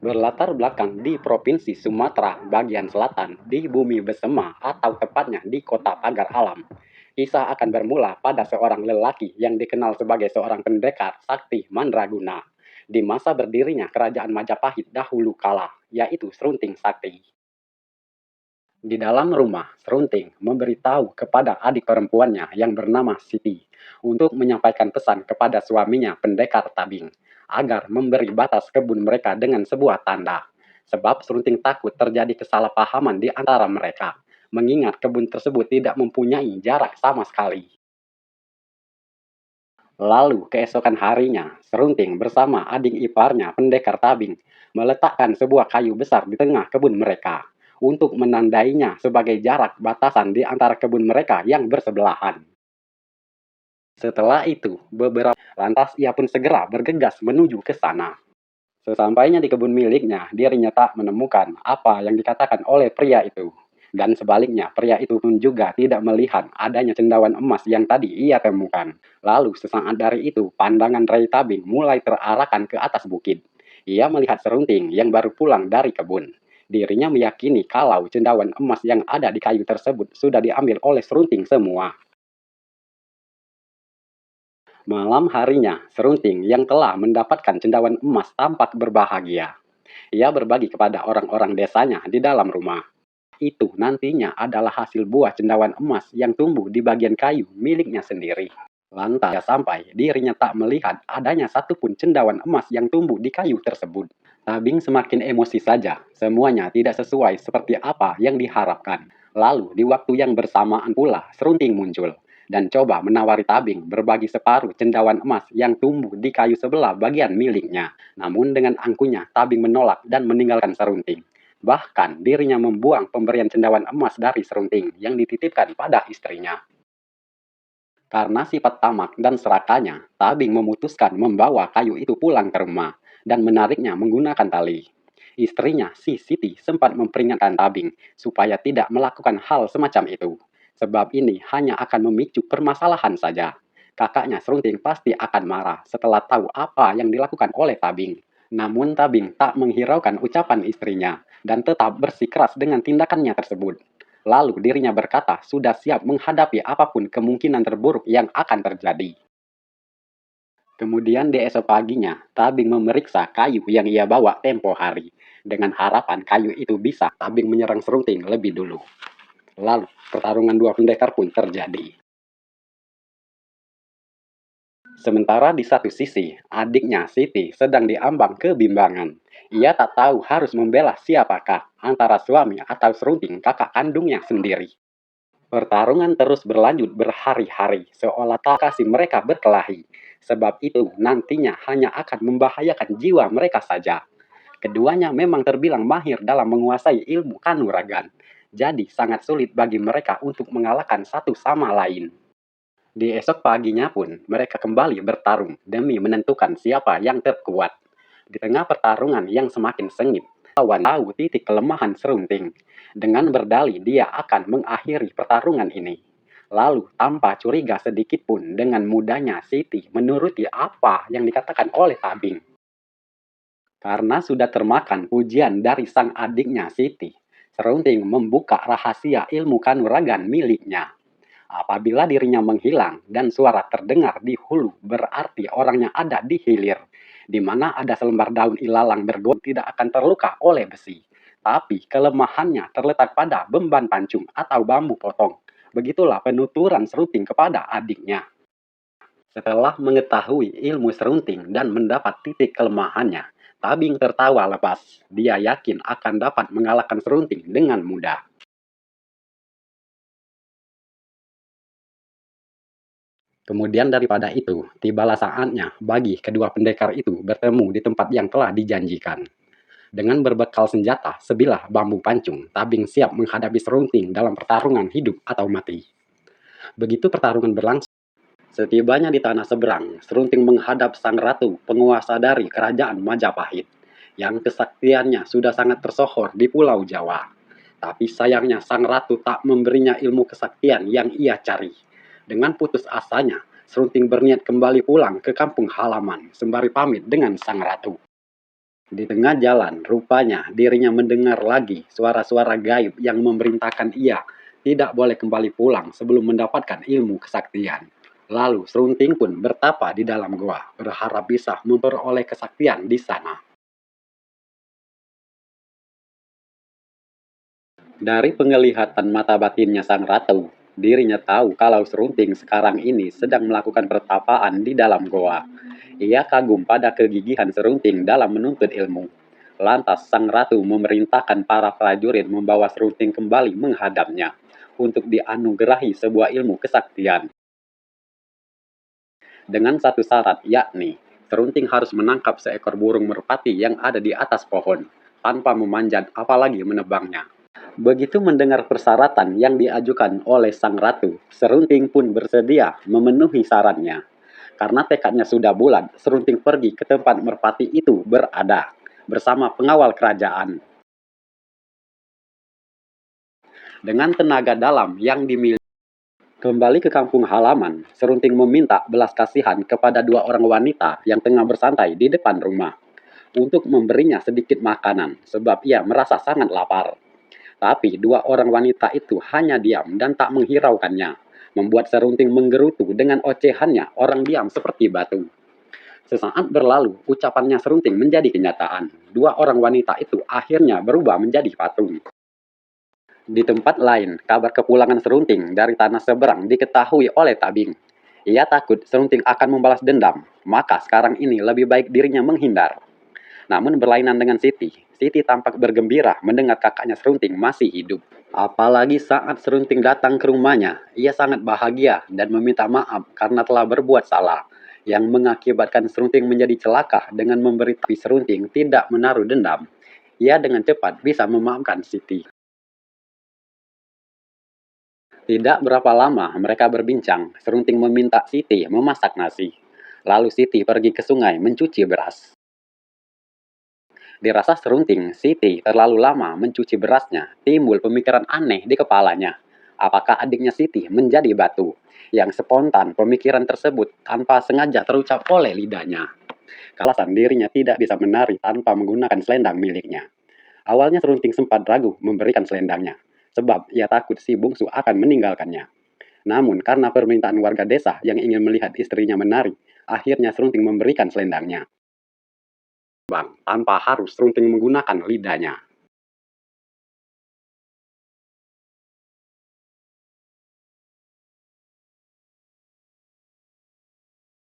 Berlatar belakang di Provinsi Sumatera bagian selatan di Bumi Besema atau tepatnya di kota Pagar Alam. Kisah akan bermula pada seorang lelaki yang dikenal sebagai seorang pendekar sakti mandraguna di masa berdirinya kerajaan Majapahit dahulu kala, yaitu Serunting Sakti. Di dalam rumah, Serunting memberitahu kepada adik perempuannya yang bernama Siti untuk menyampaikan pesan kepada suaminya pendekar Tabing agar memberi batas kebun mereka dengan sebuah tanda. Sebab Serunting takut terjadi kesalahpahaman di antara mereka, mengingat kebun tersebut tidak mempunyai jarak sama sekali. Lalu keesokan harinya, Serunting bersama adik iparnya pendekar Tabing meletakkan sebuah kayu besar di tengah kebun mereka untuk menandainya sebagai jarak batasan di antara kebun mereka yang bersebelahan. Setelah itu, beberapa lantas ia pun segera bergegas menuju ke sana. Sesampainya di kebun miliknya, dirinya tak menemukan apa yang dikatakan oleh pria itu. Dan sebaliknya, pria itu pun juga tidak melihat adanya cendawan emas yang tadi ia temukan. Lalu sesaat dari itu, pandangan Ray Tabing mulai terarahkan ke atas bukit. Ia melihat Serunting yang baru pulang dari kebun. Dirinya meyakini kalau cendawan emas yang ada di kayu tersebut sudah diambil oleh Serunting semua. Malam harinya, Serunting yang telah mendapatkan cendawan emas tampak berbahagia. Ia berbagi kepada orang-orang desanya di dalam rumah. Itu nantinya adalah hasil buah cendawan emas yang tumbuh di bagian kayu miliknya sendiri. Lantas sampai dirinya tak melihat adanya satupun cendawan emas yang tumbuh di kayu tersebut. Tabing semakin emosi saja, semuanya tidak sesuai seperti apa yang diharapkan. Lalu di waktu yang bersamaan pula Serunting muncul dan coba menawari Tabing berbagi separuh cendawan emas yang tumbuh di kayu sebelah bagian miliknya. Namun dengan angkuhnya Tabing menolak dan meninggalkan Serunting. Bahkan dirinya membuang pemberian cendawan emas dari Serunting yang dititipkan pada istrinya. Karena sifat tamak dan serakahnya, Tabing memutuskan membawa kayu itu pulang ke rumah dan menariknya menggunakan tali. Istrinya, si Siti, sempat memperingatkan Tabing supaya tidak melakukan hal semacam itu. Sebab ini hanya akan memicu permasalahan saja. Kakaknya Serunting pasti akan marah setelah tahu apa yang dilakukan oleh Tabing. Namun Tabing tak menghiraukan ucapan istrinya dan tetap bersikeras dengan tindakannya tersebut. Lalu dirinya berkata sudah siap menghadapi apapun kemungkinan terburuk yang akan terjadi. Kemudian di esok paginya, Tabing memeriksa kayu yang ia bawa tempo hari. Dengan harapan kayu itu bisa Tabing menyerang Serunting lebih dulu. Lalu pertarungan dua pendekar pun terjadi. Sementara di satu sisi, adiknya Siti sedang diambang kebimbangan. Ia tak tahu harus membela siapakah antara suami atau Serunting kakak kandungnya sendiri. Pertarungan terus berlanjut berhari-hari, seolah tak kasih mereka berkelahi. Sebab itu nantinya hanya akan membahayakan jiwa mereka saja. Keduanya memang terbilang mahir dalam menguasai ilmu kanuragan. Jadi sangat sulit bagi mereka untuk mengalahkan satu sama lain. Di esok paginya pun, mereka kembali bertarung demi menentukan siapa yang terkuat. Di tengah pertarungan yang semakin sengit, lawan tahu titik kelemahan Serunting. Dengan berdalih dia akan mengakhiri pertarungan ini. Lalu, tanpa curiga sedikit pun, dengan mudahnya Siti menuruti apa yang dikatakan oleh Tabing. Karena sudah termakan pujian dari sang adiknya Siti, Serunting membuka rahasia ilmu kanuragan miliknya. Apabila dirinya menghilang dan suara terdengar di hulu, berarti orangnya ada di hilir, di mana ada selembar daun ilalang bergoyang tidak akan terluka oleh besi. Tapi kelemahannya terletak pada beban pancung atau bambu potong. Begitulah penuturan Serunting kepada adiknya. Setelah mengetahui ilmu Serunting dan mendapat titik kelemahannya, Tabing tertawa lepas. Dia yakin akan dapat mengalahkan Serunting dengan mudah. Kemudian daripada itu, tibalah saatnya bagi kedua pendekar itu bertemu di tempat yang telah dijanjikan. Dengan berbekal senjata sebilah bambu pancung, Tabing siap menghadapi Serunting dalam pertarungan hidup atau mati. Begitu pertarungan berlangsung, setibanya di tanah seberang, Serunting menghadap sang ratu penguasa dari kerajaan Majapahit, yang kesaktiannya sudah sangat tersohor di Pulau Jawa. Tapi sayangnya sang ratu tak memberinya ilmu kesaktian yang ia cari. Dengan putus asanya, Serunting berniat kembali pulang ke kampung halaman, sembari pamit dengan sang ratu. Di tengah jalan, rupanya dirinya mendengar lagi suara-suara gaib yang memerintahkan ia tidak boleh kembali pulang sebelum mendapatkan ilmu kesaktian. Lalu Serunting pun bertapa di dalam gua, berharap bisa memperoleh kesaktian di sana. Dari penglihatan mata batinnya sang ratu, dirinya tahu kalau Serunting sekarang ini sedang melakukan pertapaan di dalam goa. Ia kagum pada kegigihan Serunting dalam menuntut ilmu. Lantas sang ratu memerintahkan para prajurit membawa Serunting kembali menghadapnya untuk dianugerahi sebuah ilmu kesaktian. Dengan satu syarat, yakni Serunting harus menangkap seekor burung merpati yang ada di atas pohon, tanpa memanjat apalagi menebangnya. Begitu mendengar persyaratan yang diajukan oleh sang ratu, Serunting pun bersedia memenuhi syaratnya. Karena tekadnya sudah bulat, Serunting pergi ke tempat merpati itu berada bersama pengawal kerajaan. Dengan tenaga dalam yang dimiliki, kembali ke kampung halaman, Serunting meminta belas kasihan kepada dua orang wanita yang tengah bersantai di depan rumah untuk memberinya sedikit makanan sebab ia merasa sangat lapar. Tapi dua orang wanita itu hanya diam dan tak menghiraukannya, membuat Serunting menggerutu dengan ocehannya orang diam seperti batu. Sesaat berlalu, ucapannya Serunting menjadi kenyataan. Dua orang wanita itu akhirnya berubah menjadi patung. Di tempat lain, kabar kepulangan Serunting dari tanah seberang diketahui oleh Tabing. Ia takut Serunting akan membalas dendam, maka sekarang ini lebih baik dirinya menghindar. Namun berlainan dengan Siti, Siti tampak bergembira mendengar kakaknya Serunting masih hidup. Apalagi saat Serunting datang ke rumahnya, ia sangat bahagia dan meminta maaf karena telah berbuat salah, yang mengakibatkan Serunting menjadi celaka dengan memberitahu Serunting tidak menaruh dendam. Ia dengan cepat bisa memaafkan Siti. Tidak berapa lama mereka berbincang, Serunting meminta Siti memasak nasi. Lalu Siti pergi ke sungai mencuci beras. Dirasa Serunting, Siti terlalu lama mencuci berasnya, timbul pemikiran aneh di kepalanya. Apakah adiknya Siti menjadi batu? Yang spontan pemikiran tersebut tanpa sengaja terucap oleh lidahnya. Alasan dirinya tidak bisa menari tanpa menggunakan selendang miliknya. Awalnya Serunting sempat ragu memberikan selendangnya, sebab ia takut si bungsu akan meninggalkannya. Namun karena permintaan warga desa yang ingin melihat istrinya menari, akhirnya Serunting memberikan selendangnya. Bang, tanpa harus Serunting menggunakan lidahnya.